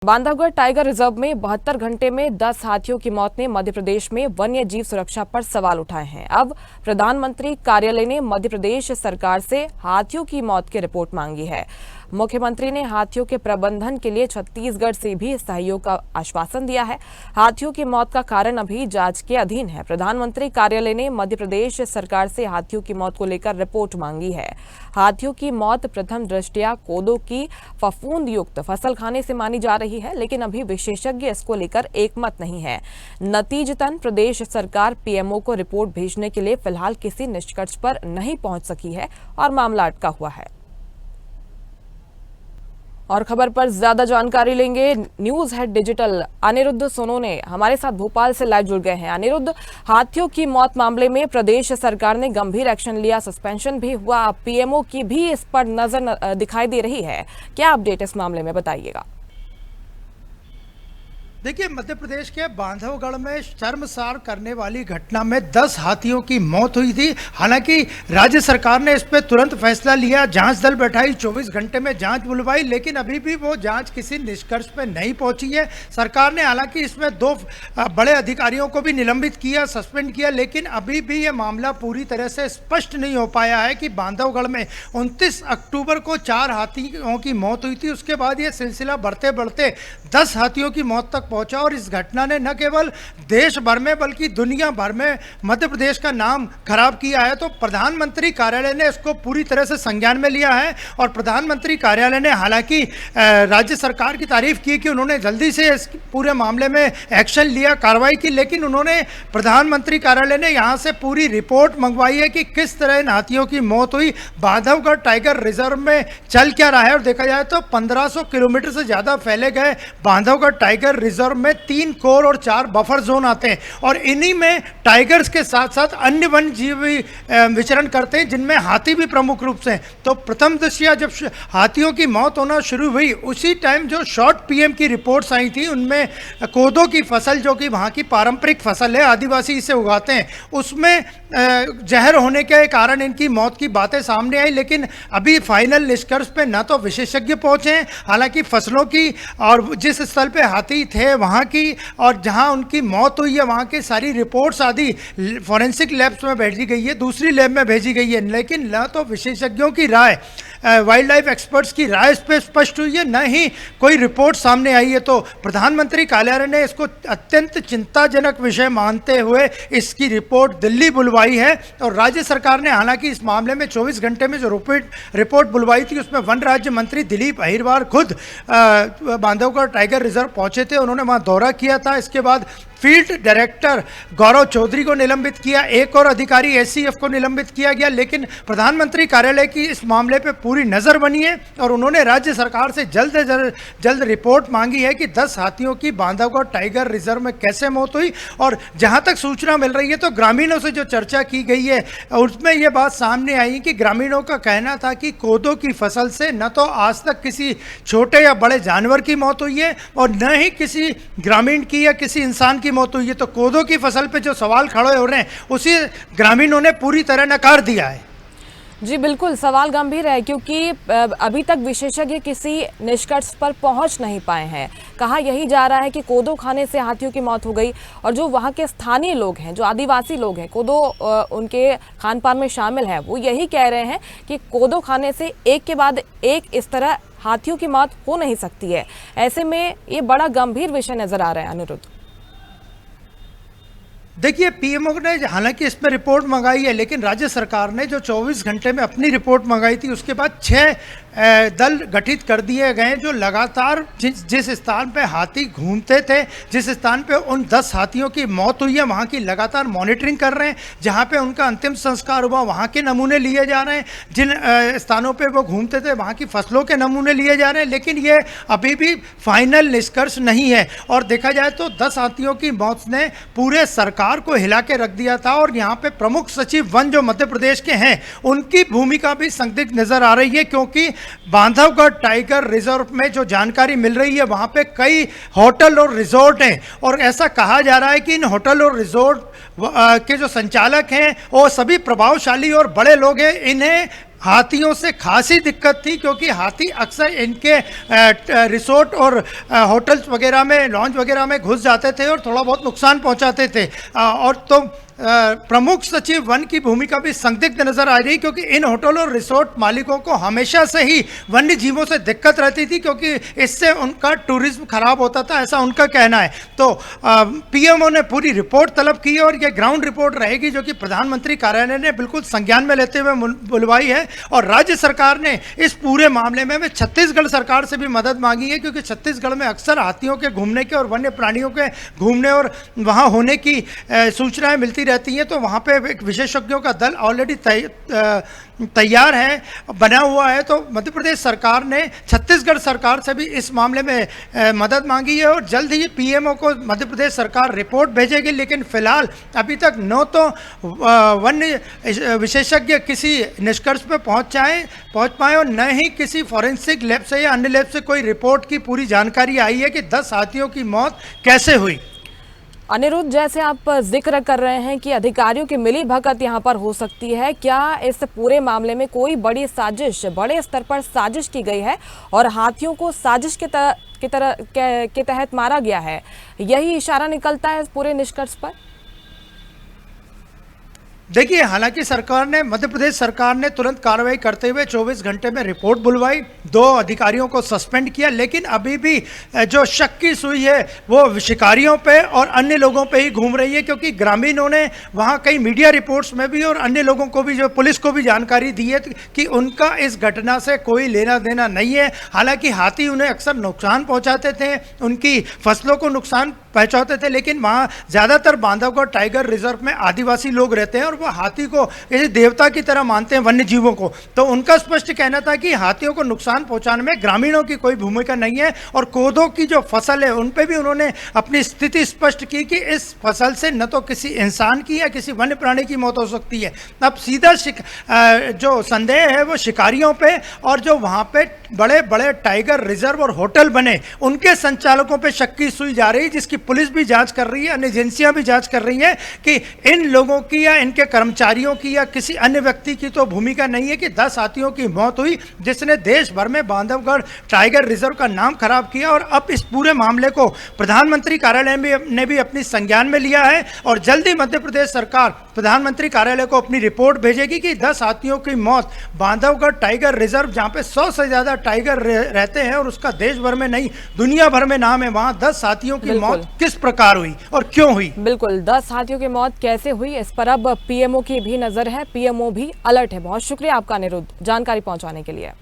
Bandhavgarh tiger reserve में 72 घंटे में 10 हाथियों की मौत ने मध्य प्रदेश में वन्य जीव सुरक्षा पर सवाल उठाए हैं। अब प्रधानमंत्री कार्यालय ने मध्य प्रदेश सरकार से हाथियों की मौत की रिपोर्ट मांगी है। मुख्यमंत्री ने हाथियों के प्रबंधन के लिए छत्तीसगढ़ से भी सहयोग का आश्वासन दिया है। हाथियों की मौत का कारण अभी जांच के अधीन है। प्रधानमंत्री कार्यालय ने मध्य प्रदेश सरकार से हाथियों की मौत को लेकर रिपोर्ट मांगी है। हाथियों की मौत प्रथम दृष्टया कोदो की फफूंद युक्त फसल खाने से मानी जा रही है, लेकिन अभी विशेषज्ञ इसको लेकर एकमत नहीं है। नतीजतन प्रदेश सरकार पीएमओ को रिपोर्ट भेजने के लिए फिलहाल किसी निष्कर्ष पर नहीं पहुंच सकी है और मामला अटका हुआ है। और खबर पर ज्यादा जानकारी लेंगे news head digital Anirudh Sonone हमारे साथ भोपाल से लाइव जुड़ गए हैं। अनिरुद्ध, हाथियों की मौत मामले में प्रदेश सरकार ने गंभीर एक्शन लिया, सस्पेंशन भी हुआ, पीएमओ की भी इस पर नजर दिखाई दे रही है। क्या अपडेट इस मामले में बताइएगा? देखिए, मध्य प्रदेश के बांधवगढ़ में शर्मसार करने वाली घटना में 10 हाथियों की मौत हुई थी। हालांकि राज्य सरकार ने इस पर तुरंत फैसला लिया, जांच दल बैठाई, 24 घंटे में जांच बुलवाई, लेकिन अभी भी वो जांच किसी निष्कर्ष पर नहीं पहुंची है। सरकार ने हालांकि इसमें 2 बड़े अधिकारियों को भी निलंबित किया, सस्पेंड किया, लेकिन अभी भी ये मामला पूरी तरह से स्पष्ट नहीं हो पाया है कि बांधवगढ़ में 29 अक्टूबर को 4 हाथियों की मौत हुई थी। उसके बाद ये सिलसिला बढ़ते बढ़ते 10 हाथियों की मौत तक पहुंचा और इस घटना ने न केवल देश भर में बल्कि दुनिया भर में मध्य प्रदेश का नाम खराब किया है। तो प्रधानमंत्री कार्यालय ने इसको पूरी तरह से संज्ञान में लिया है और प्रधानमंत्री कार्यालय ने हालांकि राज्य सरकार की तारीफ की कि उन्होंने जल्दी से इस पूरे मामले में एक्शन लिया, कार्रवाई की, लेकिन उन्होंने प्रधानमंत्री कार्यालय ने यहां से पूरी रिपोर्ट मंगवाई है कि किस तरह इन हाथियों की मौत हुई, बांधवगढ़ टाइगर रिजर्व में चल क्या रहा है। और देखा जाए तो 1500 किलोमीटर से ज्यादा फैले गए बांधवगढ़ टाइगर रिजर्व में 3 कोर और 4 बफर जोन आते हैं और इन्हीं में टाइगर्स के साथ साथ अन्य वन्य जीव भी विचरण करते हैं, जिनमें हाथी भी प्रमुख रूप से। तो प्रथम दृष्टया जब हाथियों की मौत होना शुरू हुई, उसी टाइम जो शॉर्ट पीएम की रिपोर्ट्स आई थी, उनमें कोदो की फसल, जो कि वहाँ की पारंपरिक फसल है, आदिवासी इसे उगाते हैं, उसमें जहर होने के कारण इनकी मौत की बातें सामने आई, लेकिन अभी फाइनल निष्कर्ष पे न तो विशेषज्ञ पहुंचे हैं। हालांकि फसलों की और जिस स्थल पे हाथी थे वहाँ की और जहाँ उनकी मौत हुई है वहाँ की सारी रिपोर्ट्स आदि फॉरेंसिक लैब्स में भेजी गई है, दूसरी लैब में भेजी गई है, लेकिन न तो विशेषज्ञों की राय, वाइल्ड लाइफ एक्सपर्ट्स की राय इस पर स्पष्ट हुई है, न ही कोई रिपोर्ट सामने आई है। तो प्रधानमंत्री कार्यालय ने इसको अत्यंत चिंताजनक विषय मानते हुए इसकी रिपोर्ट दिल्ली बुलवाई है और राज्य सरकार ने हालांकि इस मामले में 24 घंटे में जो रिपोर्ट बुलवाई थी, उसमें वन राज्य मंत्री दिलीप अहिरवार खुद बांधवगढ़ टाइगर रिजर्व पहुंचे थे, उन्होंने वहां दौरा किया था। इसके बाद फील्ड डायरेक्टर गौरव चौधरी को निलंबित किया, एक और अधिकारी एससीएफ को निलंबित किया गया, लेकिन प्रधानमंत्री कार्यालय की इस मामले पे पूरी नज़र बनी है और उन्होंने राज्य सरकार से जल्द से जल्द रिपोर्ट मांगी है कि 10 हाथियों की बांधवगढ़ टाइगर रिजर्व में कैसे मौत हुई। और जहां तक सूचना मिल रही है तो ग्रामीणों से जो चर्चा की गई है उसमें यह बात सामने आई कि ग्रामीणों का कहना था कि कोदो की फसल से न तो आज तक किसी छोटे या बड़े जानवर की मौत हुई है और न ही किसी ग्रामीण की या किसी इंसान की मौत हुई है। तो कोदो की फसल पे जो सवाल खड़े हो रहे हैं उसी ग्रामीणों ने पूरी तरह नकार दिया है। जी बिल्कुल, सवाल गंभीर है क्योंकि अभी तक विशेषज्ञ किसी निष्कर्ष पर पहुंच नहीं पाए हैं। कहा यही जा रहा है कि कोदो खाने से हाथियों की मौत हो गई और जो वहां के स्थानीय लोग हैं, जो आदिवासी लोग हैं, कोदो उनके खान पान में शामिल है, वो यही कह रहे हैं कि कोदो खाने से एक के बाद एक इस तरह हाथियों की मौत हो नहीं सकती है। ऐसे में ये बड़ा गंभीर विषय नजर आ रहा है। अनिरुद्ध, देखिए, पीएमओ ने हालांकि इस पर रिपोर्ट मंगाई है, लेकिन राज्य सरकार ने जो 24 घंटे में अपनी रिपोर्ट मंगाई थी, उसके बाद 6 दल गठित कर दिए गए जो लगातार जिस स्थान पे हाथी घूमते थे, जिस स्थान पे उन 10 हाथियों की मौत हुई है, वहाँ की लगातार मॉनिटरिंग कर रहे हैं। जहाँ पे उनका अंतिम संस्कार हुआ वहाँ के नमूने लिए जा रहे हैं, जिन स्थानों पे वो घूमते थे वहाँ की फसलों के नमूने लिए जा रहे हैं, लेकिन ये अभी भी फाइनल निष्कर्ष नहीं है। और देखा जाए तो 10 हाथियों की मौत ने पूरे सरकार को हिला के रख दिया था और यहाँ पे प्रमुख सचिव वन जो मध्य प्रदेश के हैं, उनकी भूमिका भी संदिग्ध नजर आ रही है, क्योंकि बांधवगढ़ टाइगर रिजर्व में जो जानकारी मिल रही है वहाँ पे कई होटल और रिजॉर्ट हैं और ऐसा कहा जा रहा है कि इन होटल और रिजॉर्ट के जो संचालक हैं वो सभी प्रभावशाली और बड़े लोग हैं। इन्हें हाथियों से खासी दिक्कत थी, क्योंकि हाथी अक्सर इनके रिसोर्ट और होटल्स वगैरह में, लॉन्ज वगैरह में घुस जाते थे और थोड़ा बहुत नुकसान पहुंचाते थे। और तो प्रमुख सचिव वन की भूमिका भी संदिग्ध नजर आ रही, क्योंकि इन होटल और रिसोर्ट मालिकों को हमेशा से ही वन्य जीवों से दिक्कत रहती थी, क्योंकि इससे उनका टूरिज्म खराब होता था, ऐसा उनका कहना है। तो पीएमओ ने पूरी रिपोर्ट तलब की और ये ग्राउंड रिपोर्ट रहेगी, जो कि प्रधानमंत्री कार्यालय ने बिल्कुल संज्ञान में लेते हुए बुलवाई है। और राज्य सरकार ने इस पूरे मामले में छत्तीसगढ़ सरकार से भी मदद मांगी है, क्योंकि छत्तीसगढ़ में अक्सर हाथियों के घूमने के और वन्य प्राणियों के घूमने और वहाँ होने की सूचनाएं मिलती रहती हैं। तो वहाँ पे एक विशेषज्ञों का दल ऑलरेडी तैयार है, बना हुआ है। तो मध्य प्रदेश सरकार ने छत्तीसगढ़ सरकार से भी इस मामले में मदद मांगी है और जल्द ही पीएमओ को मध्य प्रदेश सरकार रिपोर्ट भेजेगी। लेकिन फिलहाल अभी तक न तो वन्य विशेषज्ञ किसी निष्कर्ष पे पहुंच पाए और न ही किसी फॉरेंसिक लैब से या अन्य लैब से कोई रिपोर्ट की पूरी जानकारी आई है कि 10 हाथियों की मौत कैसे हुई। अनिरुद्ध, जैसे आप जिक्र कर रहे हैं कि अधिकारियों की मिली भगत यहाँ पर हो सकती है, क्या इस पूरे मामले में कोई बड़ी साजिश, बड़े स्तर पर साजिश की गई है और हाथियों को साजिश के तहत मारा गया है, यही इशारा निकलता है इस पूरे निष्कर्ष पर? देखिए, हालांकि सरकार ने, मध्य प्रदेश सरकार ने तुरंत कार्रवाई करते हुए 24 घंटे में रिपोर्ट बुलवाई, 2 अधिकारियों को सस्पेंड किया, लेकिन अभी भी जो शक की सुई है वो शिकारियों पे और अन्य लोगों पे ही घूम रही है, क्योंकि ग्रामीणों ने वहाँ कई मीडिया रिपोर्ट्स में भी और अन्य लोगों को भी, जो पुलिस को भी जानकारी दी है कि उनका इस घटना से कोई लेना देना नहीं है। हालांकि हाथी उन्हें अक्सर नुकसान पहुँचाते थे, उनकी फसलों को नुकसान पहुँचाते थे, लेकिन वहाँ ज़्यादातर बांधवगढ़ टाइगर रिजर्व में आदिवासी लोग रहते हैं और वो हाथी को जैसे देवता की तरह मानते हैं, वन्य जीवों को। तो उनका स्पष्ट कहना था कि हाथियों को नुकसान पहुंचाने में ग्रामीणों की कोई भूमिका नहीं है। और कोदो की जो फसल है उन पे भी उन्होंने अपनी स्थिति स्पष्ट की कि इस फसल से न तो किसी इंसान की या किसी वन्य प्राणी की मौत हो सकती है। अब सीधा जो संदेह है वो शिकारियों पे और जो वहाँ पे बड़े बड़े टाइगर रिजर्व और होटल बने उनके संचालकों पे शक की सुई जा रही है, जिसकी पुलिस भी जांच कर रही है, अन्य एजेंसियां भी जांच कर रही हैं कि इन लोगों की या इनके कर्मचारियों की या किसी अन्य व्यक्ति की तो भूमिका नहीं है कि 10 हाथियों की मौत हुई, जिसने देश भर में बांधवगढ़ टाइगर रिजर्व का नाम खराब किया। और अब इस पूरे मामले को प्रधानमंत्री कार्यालय ने भी अपनी संज्ञान में लिया है और जल्दी मध्य प्रदेश सरकार प्रधानमंत्री कार्यालय को अपनी रिपोर्ट भेजेगी कि 10 हाथियों की मौत बांधवगढ़ टाइगर रिजर्व, जहां पे 100 से ज्यादा टाइगर रहते हैं और उसका देश भर में नहीं दुनिया भर में नाम है, वहां 10 हाथियों की मौत किस प्रकार हुई और क्यों हुई। बिल्कुल, 10 हाथियों की मौत कैसे हुई, इस पर अब पीएमओ की भी नजर है, पीएमओ भी अलर्ट है। बहुत शुक्रिया आपका अनिरुद्ध, जानकारी पहुंचाने के लिए।